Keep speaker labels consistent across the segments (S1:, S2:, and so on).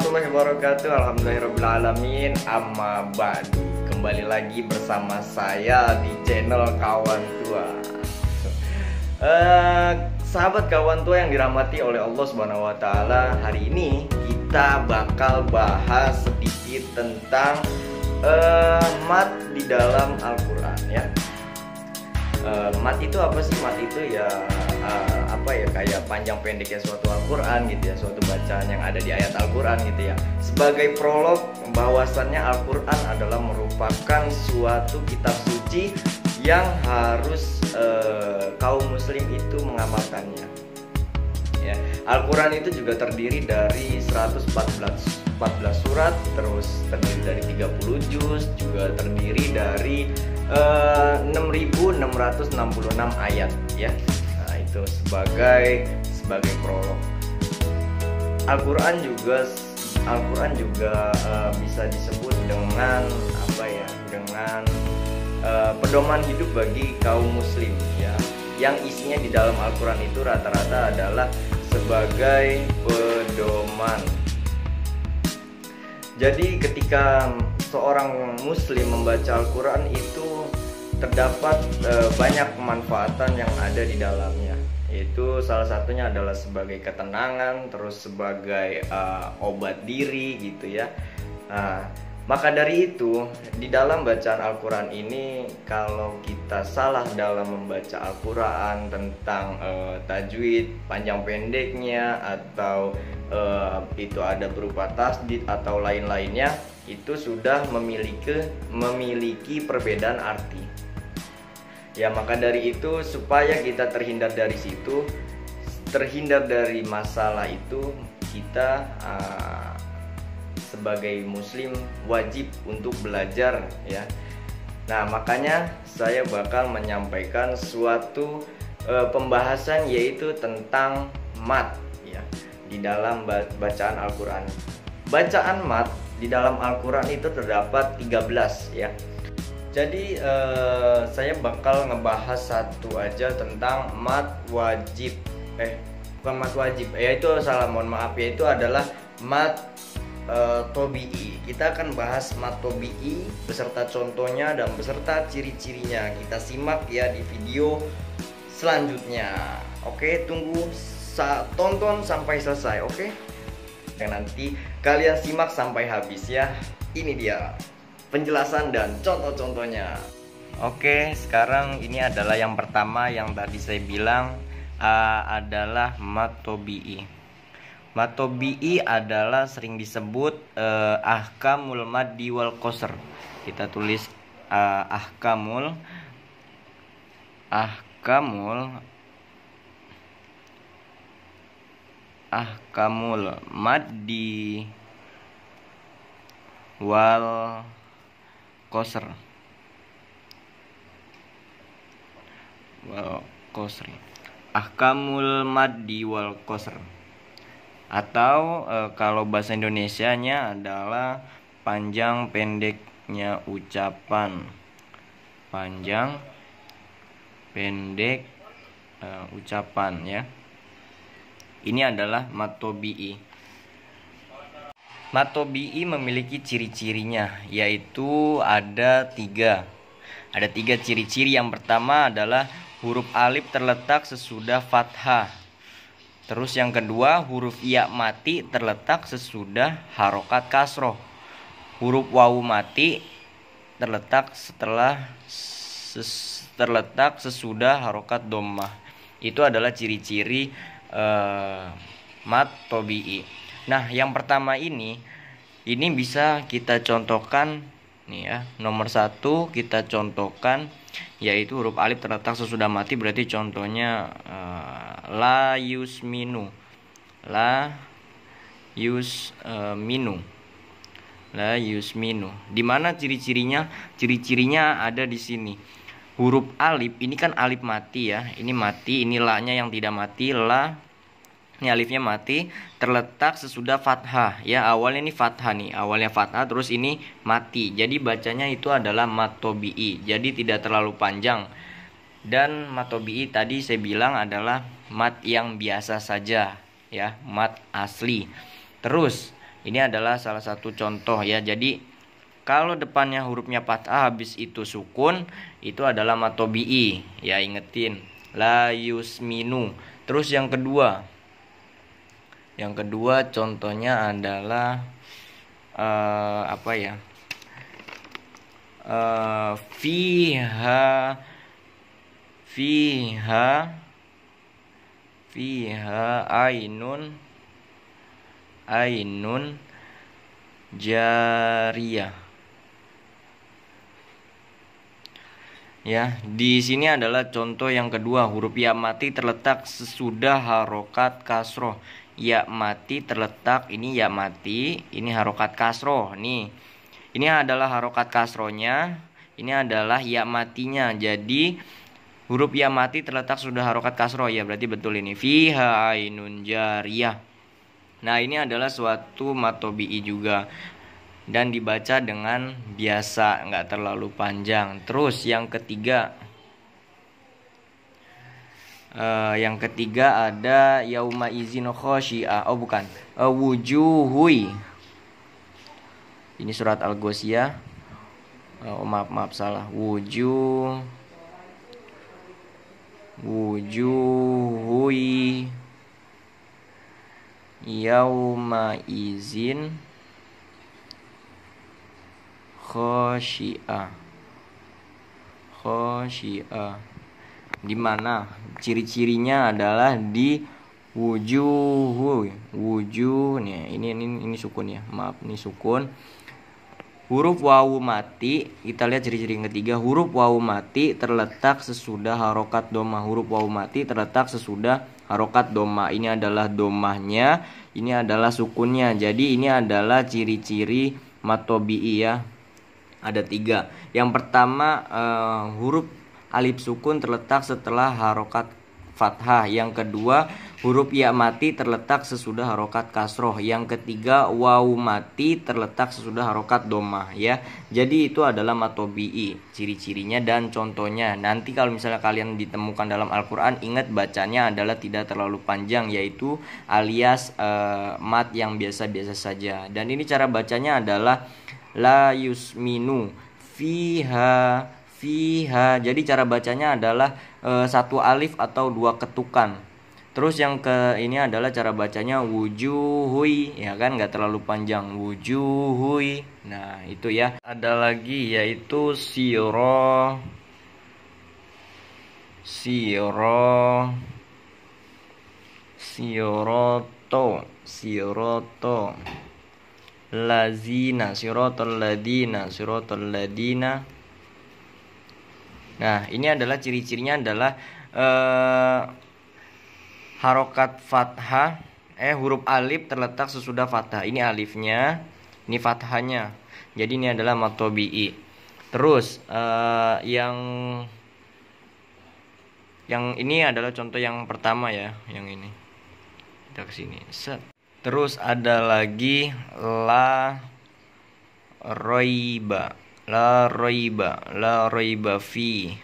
S1: warahmatullahi wabarakatuh. Alhamdulillahirrahmanirrahim. Amma ba'du. Kembali lagi bersama saya di channel Kawan Tua. Sahabat Kawan Tua yang dirahmati oleh Allah Subhanahu wa taala, hari ini kita bakal bahas sedikit tentang mat di dalam Al-Qur'an ya. Mat itu apa sih? Mat itu ya kayak panjang pendeknya suatu Al-Quran gitu ya, suatu bacaan yang ada di ayat Al-Quran gitu ya. Sebagai prolog bahwasannya Al-Quran adalah merupakan suatu kitab suci yang harus kaum muslim itu mengamalkannya ya. Al-Quran itu juga terdiri dari 114 surat, terus terdiri dari 30 juz, juga terdiri dari 6.666 ayat ya. Nah, itu sebagai prolog. Al-Quran juga bisa disebut dengan dengan pedoman hidup bagi kaum muslim ya. Yang isinya di dalam Al-Quran itu rata-rata adalah sebagai pedoman. Jadi ketika seorang muslim membaca Al-Quran itu terdapat banyak kemanfaatan yang ada di dalamnya. Itu salah satunya adalah sebagai ketenangan, terus sebagai obat diri gitu ya. Maka dari itu di dalam bacaan Al-Quran ini, kalau kita salah dalam membaca Al-Quran tentang tajwid, panjang pendeknya, atau itu ada berupa tasdid atau lain-lainnya, itu sudah memiliki perbedaan arti ya. Maka dari itu, supaya kita terhindar dari situ, terhindar dari masalah itu, kita sebagai muslim wajib untuk belajar ya. Nah, makanya saya bakal menyampaikan suatu pembahasan, yaitu tentang mat ya di dalam bacaan Al-Quran. Bacaan mat di dalam Al-Quran itu terdapat 13 ya. Jadi saya bakal ngebahas satu aja tentang mat wajib. Bukan mat wajib, yaitu mohon maaf, yaitu adalah mat tobi'i. Kita akan bahas mat tobi'i beserta contohnya dan beserta ciri-cirinya. Kita simak ya di video selanjutnya. Oke, tunggu tonton sampai selesai, oke? Dan nanti kalian simak sampai habis ya. Ini dia penjelasan dan contoh-contohnya. Oke, sekarang ini adalah yang pertama yang tadi saya bilang adalah mat tobi'i. Mat tobi'i adalah sering disebut ahkamul maddi wal qasr. Kita tulis ahkamul maddi wal qasr. Ahkamul maddi wal qasr. Atau kalau bahasa Indonesianya adalah panjang pendeknya ucapan. Panjang pendek ucapan ya. Ini adalah mat tobi'i. Mat tobi'i memiliki ciri-cirinya, yaitu ada tiga ciri-ciri. Yang pertama adalah huruf alif terletak sesudah fathah. Terus yang kedua, huruf ya mati terletak sesudah harokat kasroh. Huruf wawu mati terletak sesudah harokat dhammah. Itu adalah ciri-ciri mat tobi'i. Nah, yang pertama ini bisa kita contohkan nih ya. Nomor 1 kita contohkan, yaitu huruf alif terletak sesudah mati, berarti contohnya la yusminu. Di mana ciri-cirinya? Ciri-cirinya ada di sini. Huruf alif ini kan alif mati ya. Ini mati, ini la-nya yang tidak mati. Ini alifnya mati, terletak sesudah fathah ya. Awalnya ini fathah nih, awalnya fathah, terus ini mati. Jadi bacanya itu adalah mat tobi'i. Jadi tidak terlalu panjang. Dan mat tobi'i tadi saya bilang adalah mat yang biasa saja ya, mat asli. Terus Ini adalah salah satu contoh ya. Jadi kalau depannya hurufnya fathah habis itu sukun, itu adalah mat tabi'i. Ya, ingetin. La yusminu. Terus yang kedua. Yang kedua contohnya adalah apa ya? Fiha ainun jariyah. Ya, di sini adalah contoh yang kedua, huruf ya mati terletak sesudah harokat kasroh. Ya mati terletak, ini ya mati, ini harokat kasroh. Nih, ini adalah harokat kasrohnya, ini adalah ya matinya. Jadi huruf ya mati terletak sudah harokat kasroh, ya berarti betul ini. Fiha ainun jariyah. Nah, ini adalah suatu mat tabi'i juga dan dibaca dengan biasa, nggak terlalu panjang. Terus yang ketiga, ada yauma izin khosyi'ah. Oh bukan, wujuhui. Ini surat Al-Ghasyiyah. Oh maaf salah. Wujuhui yauma izin khosyi'ah. Di mana ciri-cirinya adalah di wujuh nih. Ini sukun ya. Maaf, ini sukun. Huruf wawu mati, kita lihat ciri-ciri yang ketiga. Huruf wawu mati terletak sesudah harokat doma. Huruf wawu mati terletak sesudah harokat doma. Ini adalah domahnya, ini adalah sukunnya. Jadi ini adalah ciri-ciri mat tabi'i ya. Ada 3. Yang pertama, huruf alif sukun terletak setelah harokat fathah. Yang kedua, huruf ya mati terletak sesudah harokat kasroh. Yang ketiga, wawu mati terletak sesudah harokat domah ya. Jadi itu adalah mat tabi'i, ciri-cirinya dan contohnya. Nanti kalau misalnya kalian ditemukan dalam Al-Quran, ingat bacanya adalah tidak terlalu panjang, yaitu alias mat yang biasa-biasa saja. Dan ini cara bacanya adalah la yusminu fiha. Jadi cara bacanya adalah 1 alif atau 2 ketukan. Terus yang ini adalah cara bacanya wujuhui, ya kan, nggak terlalu panjang, wujuhui. Nah itu ya. Ada lagi yaitu siroto, lazina, sirotol ladina. Nah, ini adalah ciri-cirinya adalah harokat fathah, huruf alif terletak sesudah fathah. Ini alifnya, ini fathahnya. Jadi ini adalah mat tabi'i. Terus yang ini adalah contoh yang pertama ya, yang ini. Kita ke sini. Terus ada lagi la roiba fi.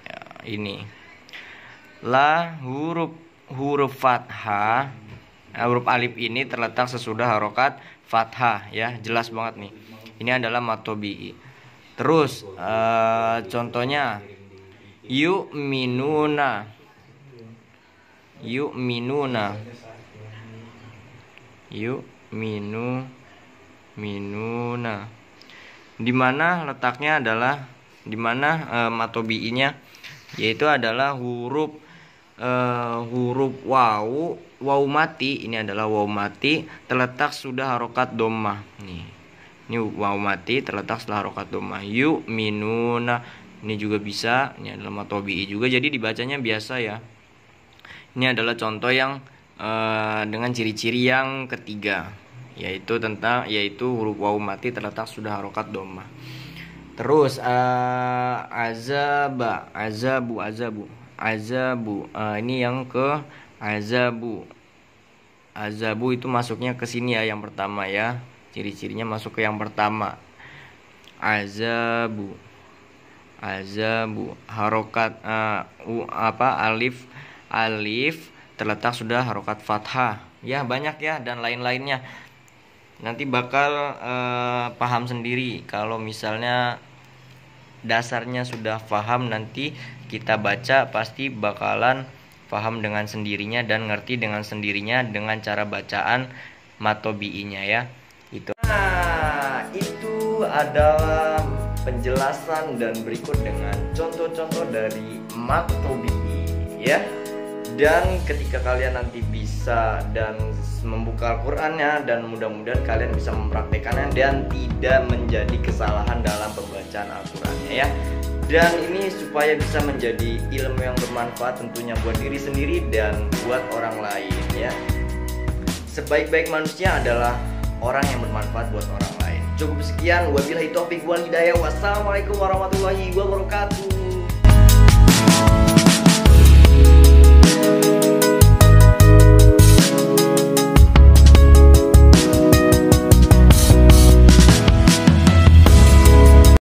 S1: Ya, ini la huruf fathah. Huruf alif ini terletak sesudah harokat fathah ya, jelas banget nih. Ini adalah mat tabi'i. Terus contohnya yu'minuna. Di mana letaknya adalah mat tabi'inya, yaitu adalah huruf wawu mati. Ini adalah wawu mati terletak sudah harokat domah. Ini wawu mati terletak setelah harokat domah. Yu'minuna, ini juga bisa, ini adalah mat tabi'i juga. Jadi dibacanya biasa ya. Ini adalah contoh yang dengan ciri-ciri yang ketiga, yaitu huruf wawu mati terletak sudah harokat domah. Terus azabu. Ini yang ke azabu itu masuknya ke sini ya, yang pertama ya. Ciri-cirinya masuk ke yang pertama. Azabu harokat alif terletak sudah harokat fathah ya, banyak ya, dan lain-lainnya. nanti bakal paham sendiri. Kalau misalnya dasarnya sudah paham, nanti kita baca pasti bakalan paham dengan sendirinya dan ngerti dengan sendirinya dengan cara bacaan mat tobi'inya ya. Nah, itu adalah penjelasan dan berikut dengan contoh-contoh dari mat tobi'i ya. Dan ketika kalian nanti bisa dan membuka Al-Qur'annya, dan mudah-mudahan kalian bisa mempraktekannya dan tidak menjadi kesalahan dalam pembacaan Al-Qur'annya ya. Dan ini supaya bisa menjadi ilmu yang bermanfaat tentunya buat diri sendiri dan buat orang lain ya. Sebaik-baik manusia adalah orang yang bermanfaat buat orang lain. Cukup sekian, wabillahi taufiq wal hidayah. Wassalamualaikum warahmatullahi wabarakatuh.